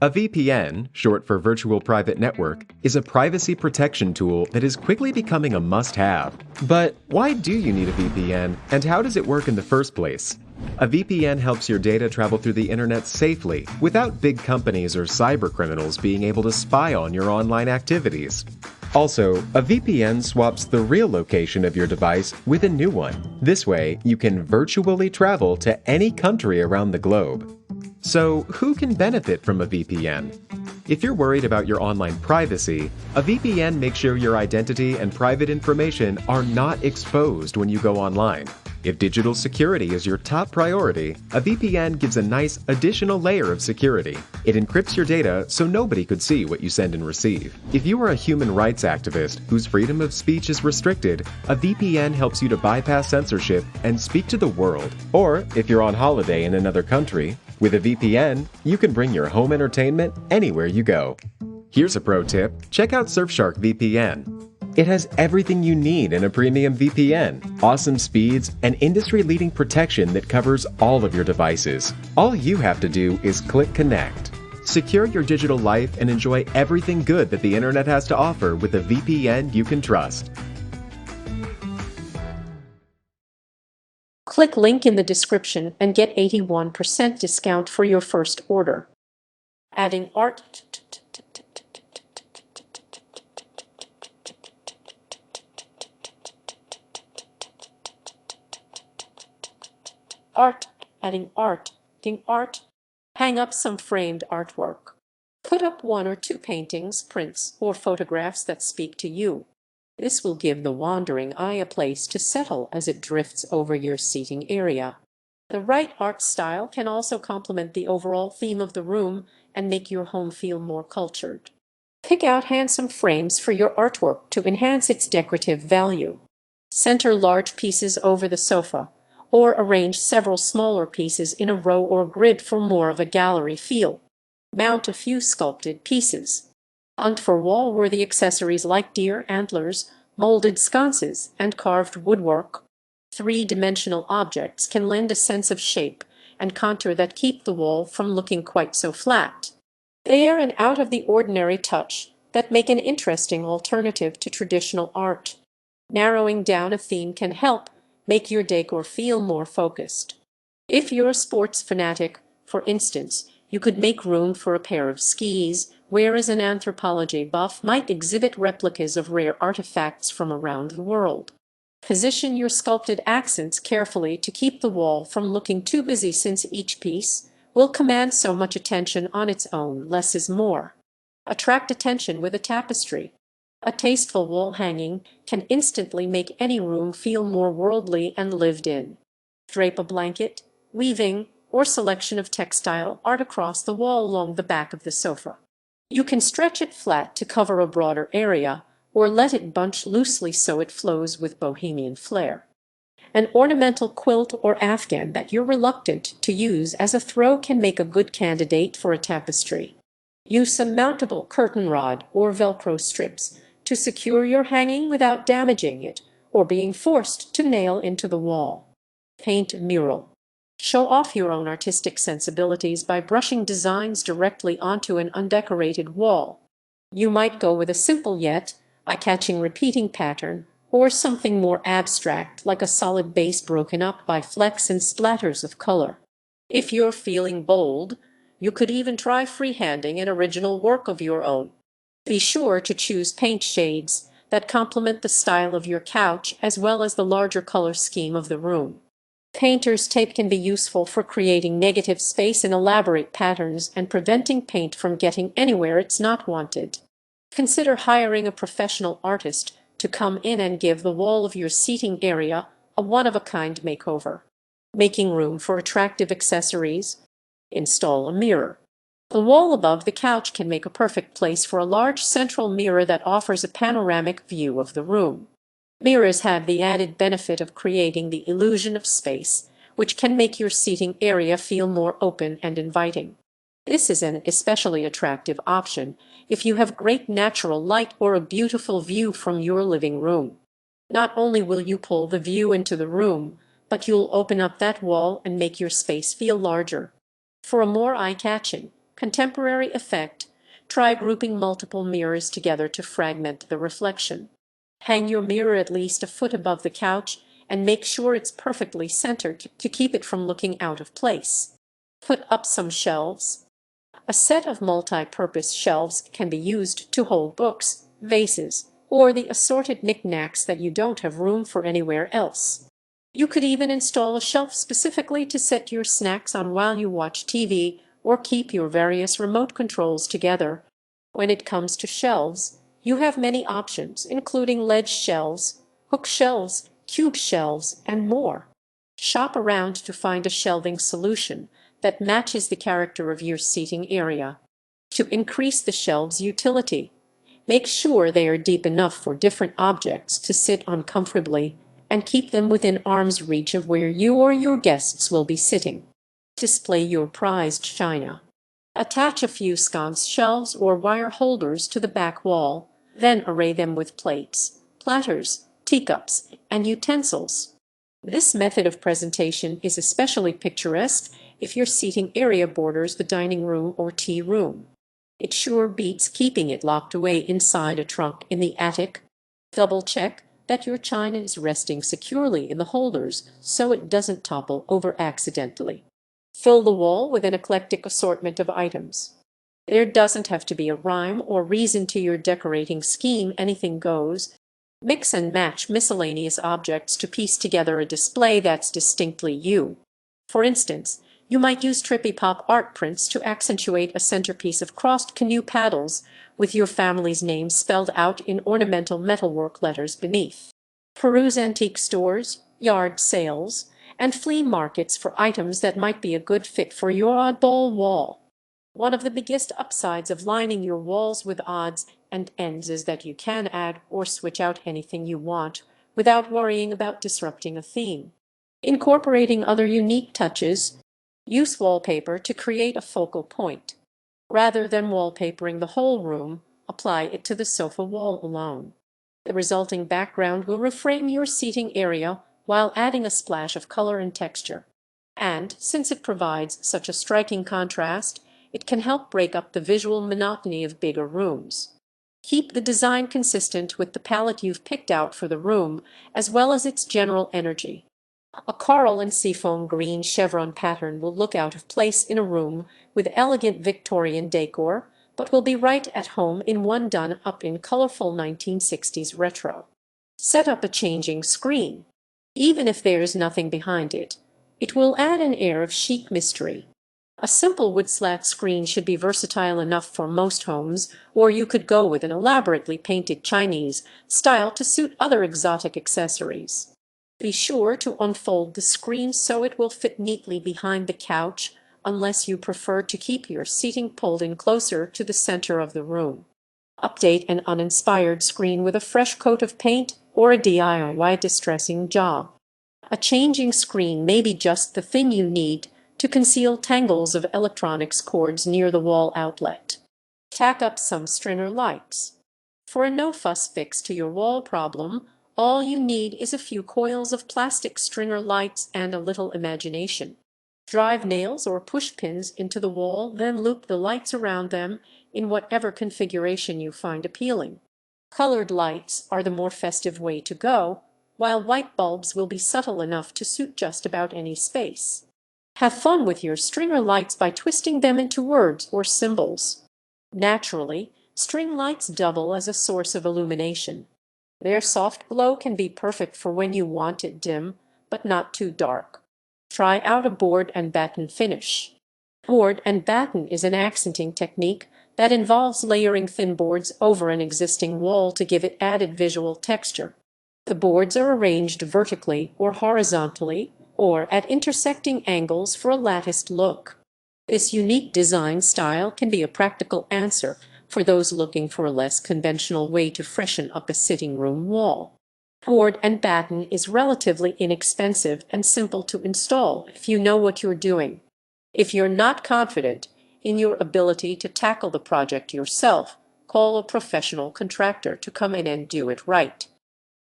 A VPN, short for Virtual Private Network, is a privacy protection tool that is quickly becoming a must-have. But why do you need a VPN, and how does it work in the first place? A VPN helps your data travel through the internet safely, without big companies or cybercriminals being able to spy on your online activities. Also, a VPN swaps the real location of your device with a new one. This way, you can virtually travel to any country around the globe. So, who can benefit from a VPN? If you're worried about your online privacy, a VPN makes sure your identity and private information are not exposed when you go online. If digital security is your top priority, a VPN gives a nice additional layer of security. It encrypts your data so nobody could see what you send and receive. If you are a human rights activist whose freedom of speech is restricted, a VPN helps you to bypass censorship and speak to the world. Or, if you're on holiday in another country, with a VPN, you can bring your home entertainment anywhere you go. Here's a pro tip: check out Surfshark VPN. It has everything you need in a premium VPN, awesome speeds, and industry-leading protection that covers all of your devices. All you have to do is click Connect. Secure your digital life and enjoy everything good that the internet has to offer with a VPN you can trust. Click link in the description and get 81% discount for your first order. Adding art. Adding art. Hang up some framed artwork. Put up 1 or 2 paintings, prints, or photographs that speak to you. This will give the wandering eye a place to settle as it drifts over your seating area. The right art style can also complement the overall theme of the room and make your home feel more cultured. Pick out handsome frames for your artwork to enhance its decorative value. Center large pieces over the sofa, or arrange several smaller pieces in a row or grid for more of a gallery feel. Mount a few sculpted pieces. Hunt for wall-worthy accessories like deer antlers, molded sconces, and carved woodwork. Three-dimensional objects can lend a sense of shape and contour that keep the wall from looking quite so flat. They are an out-of-the-ordinary touch that make an interesting alternative to traditional art. Narrowing down a theme can help make your decor feel more focused. If you're a sports fanatic, for instance, you could make room for a pair of skis, whereas an anthropology buff might exhibit replicas of rare artifacts from around the world. Position your sculpted accents carefully to keep the wall from looking too busy, since each piece will command so much attention on its own. Less is more. Attract attention with a tapestry. A tasteful wall hanging can instantly make any room feel more worldly and lived in. Drape a blanket, weaving, or selection of textile art across the wall along the back of the sofa. You can stretch it flat to cover a broader area, or let it bunch loosely so it flows with bohemian flair. An ornamental quilt or afghan that you're reluctant to use as a throw can make a good candidate for a tapestry. Use some mountable curtain rod or Velcro strips to secure your hanging without damaging it or being forced to nail into the wall. Paint a mural. Show off your own artistic sensibilities by brushing designs directly onto an undecorated wall. You might go with a simple yet eye-catching repeating pattern, or something more abstract like a solid base broken up by flecks and splatters of color. If you're feeling bold, you could even try freehanding an original work of your own. Be sure to choose paint shades that complement the style of your couch as well as the larger color scheme of the room. Painter's tape can be useful for creating negative space in elaborate patterns and preventing paint from getting anywhere it's not wanted. Consider hiring a professional artist to come in and give the wall of your seating area a one-of-a-kind makeover. Making room for attractive accessories. Install a mirror. The wall above the couch can make a perfect place for a large central mirror that offers a panoramic view of the room. Mirrors have the added benefit of creating the illusion of space, which can make your seating area feel more open and inviting. This is an especially attractive option if you have great natural light or a beautiful view from your living room. Not only will you pull the view into the room, but you'll open up that wall and make your space feel larger. For a more eye-catching, contemporary effect, try grouping multiple mirrors together to fragment the reflection. Hang your mirror at least a foot above the couch and make sure it's perfectly centered to keep it from looking out of place. Put up some shelves. A set of multi-purpose shelves can be used to hold books, vases, or the assorted knickknacks that you don't have room for anywhere else. You could even install a shelf specifically to set your snacks on while you watch TV or keep your various remote controls together. When it comes to shelves, you have many options, including ledge shelves, hook shelves, cube shelves, and more. Shop around to find a shelving solution that matches the character of your seating area. To increase the shelves' utility, make sure they are deep enough for different objects to sit on comfortably and keep them within arm's reach of where you or your guests will be sitting. Display your prized china. Attach a few sconce shelves or wire holders to the back wall, then array them with plates, platters, teacups, and utensils. This method of presentation is especially picturesque if your seating area borders the dining room or tea room. It sure beats keeping it locked away inside a trunk in the attic. Double check that your china is resting securely in the holders so it doesn't topple over accidentally. Fill the wall with an eclectic assortment of items. There doesn't have to be a rhyme or reason to your decorating scheme, anything goes. Mix and match miscellaneous objects to piece together a display that's distinctly you. For instance, you might use trippy pop art prints to accentuate a centerpiece of crossed canoe paddles with your family's name spelled out in ornamental metalwork letters beneath. Peruse antique stores, yard sales, and flea markets for items that might be a good fit for your oddball wall. One of the biggest upsides of lining your walls with odds and ends is that you can add or switch out anything you want without worrying about disrupting a theme. Incorporating other unique touches, use wallpaper to create a focal point. Rather than wallpapering the whole room, apply it to the sofa wall alone. The resulting background will reframe your seating area while adding a splash of color and texture. And since it provides such a striking contrast, it can help break up the visual monotony of bigger rooms. Keep the design consistent with the palette you've picked out for the room, as well as its general energy. A coral and seafoam green chevron pattern will look out of place in a room with elegant Victorian decor, but will be right at home in one done up in colorful 1960s retro. Set up a changing screen. Even if there's nothing behind it, it will add an air of chic mystery. A simple wood slat screen should be versatile enough for most homes, or you could go with an elaborately painted Chinese style to suit other exotic accessories. Be sure to unfold the screen so it will fit neatly behind the couch, unless you prefer to keep your seating pulled in closer to the center of the room. Update an uninspired screen with a fresh coat of paint or a DIY distressing job. A changing screen may be just the thing you need to conceal tangles of electronics cords near the wall outlet. Tack up some stringer lights. For a no-fuss fix to your wall problem, all you need is a few coils of plastic stringer lights and a little imagination. Drive nails or push pins into the wall, then loop the lights around them in whatever configuration you find appealing. Colored lights are the more festive way to go, while white bulbs will be subtle enough to suit just about any space. Have fun with your stringer lights by twisting them into words or symbols. Naturally, string lights double as a source of illumination. Their soft glow can be perfect for when you want it dim, but not too dark. Try out a board and batten finish. Board and batten is an accenting technique that involves layering thin boards over an existing wall to give it added visual texture. The boards are arranged vertically or horizontally, or at intersecting angles for a latticed look. This unique design style can be a practical answer for those looking for a less conventional way to freshen up a sitting room wall. Board and batten is relatively inexpensive and simple to install if you know what you're doing. If you're not confident in your ability to tackle the project yourself, call a professional contractor to come in and do it right.